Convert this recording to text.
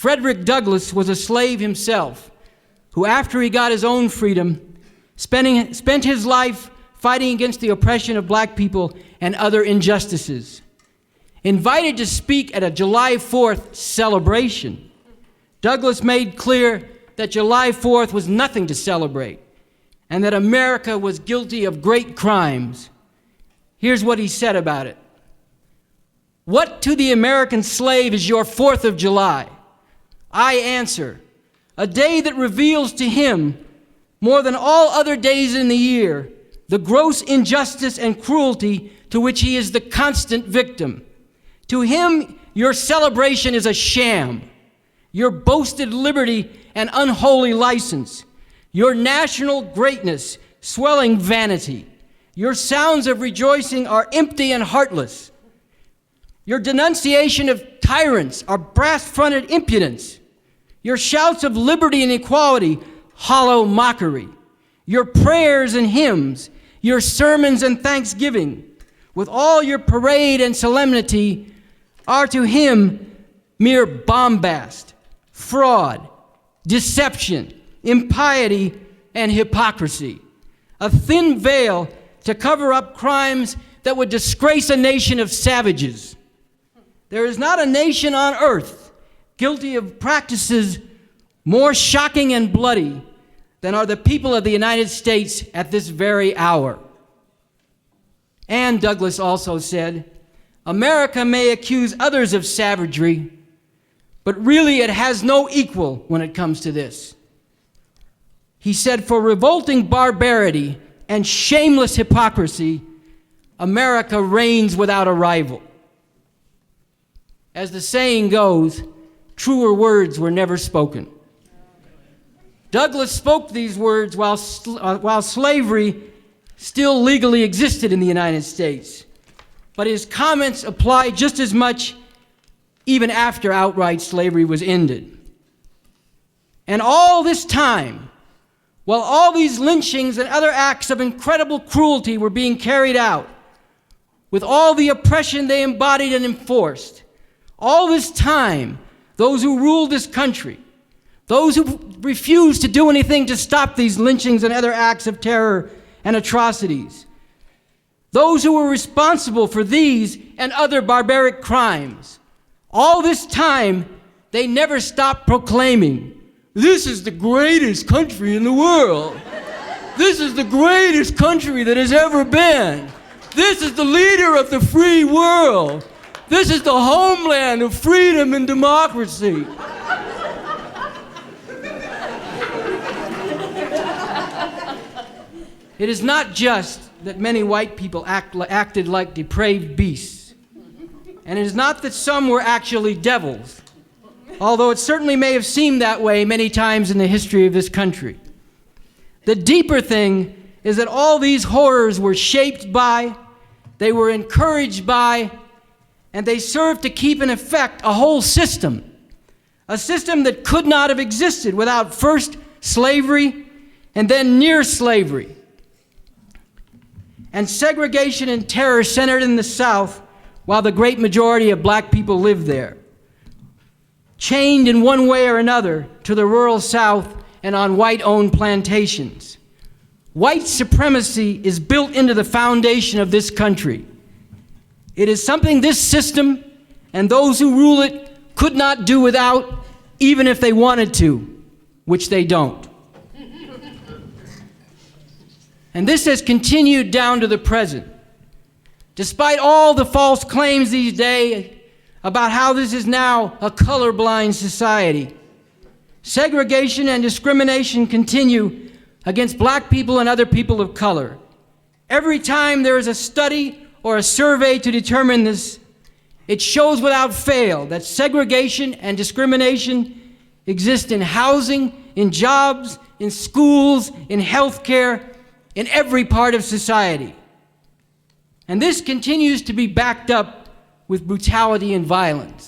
Frederick Douglass was a slave himself, who after he got his own freedom, spent his life fighting against the oppression of black people and other injustices. Invited to speak at a July 4th celebration, Douglass made clear that July 4th was nothing to celebrate and that America was guilty of great crimes. Here's what he said about it. "What to the American slave is your 4th of July? I answer, a day that reveals to him, more than all other days in the year, the gross injustice and cruelty to which he is the constant victim. To him, your celebration is a sham, your boasted liberty an unholy license, your national greatness swelling vanity. Your sounds of rejoicing are empty and heartless. Your denunciation of tyrants are brass-fronted impudence. Your shouts of liberty and equality, hollow mockery. Your prayers and hymns, your sermons and thanksgiving, with all your parade and solemnity, are to him mere bombast, fraud, deception, impiety, and hypocrisy, a thin veil to cover up crimes that would disgrace a nation of savages. There is not a nation on earth guilty of practices more shocking and bloody than are the people of the United States at this very hour." And Douglass also said, "America may accuse others of savagery, but really it has no equal when it comes to this." He said, "For revolting barbarity and shameless hypocrisy, America reigns without a rival." As the saying goes, truer words were never spoken. Douglass spoke these words while slavery still legally existed in the United States, but his comments applied just as much even after outright slavery was ended. And all this time, while all these lynchings and other acts of incredible cruelty were being carried out, with all the oppression they embodied and enforced, all this time, those who ruled this country, those who refused to do anything to stop these lynchings and other acts of terror and atrocities, those who were responsible for these and other barbaric crimes, all this time, they never stopped proclaiming, "This is the greatest country in the world. This is the greatest country that has ever been. This is the leader of the free world. This is the homeland of freedom and democracy." It is not just that many white people acted like depraved beasts, and it is not that some were actually devils, although it certainly may have seemed that way many times in the history of this country. The deeper thing is that all these horrors were shaped by, they were encouraged by, and they served to keep in effect a whole system, a system that could not have existed without first slavery and then near slavery. And segregation and terror centered in the South while the great majority of black people lived there, chained in one way or another to the rural South and on white-owned plantations. White supremacy is built into the foundation of this country. It is something this system and those who rule it could not do without, even if they wanted to, which they don't. And this has continued down to the present. Despite all the false claims these days about how this is now a colorblind society, segregation and discrimination continue against black people and other people of color. Every time there is a study or a survey to determine this, it shows without fail that segregation and discrimination exist in housing, in jobs, in schools, in healthcare, in every part of society. And this continues to be backed up with brutality and violence.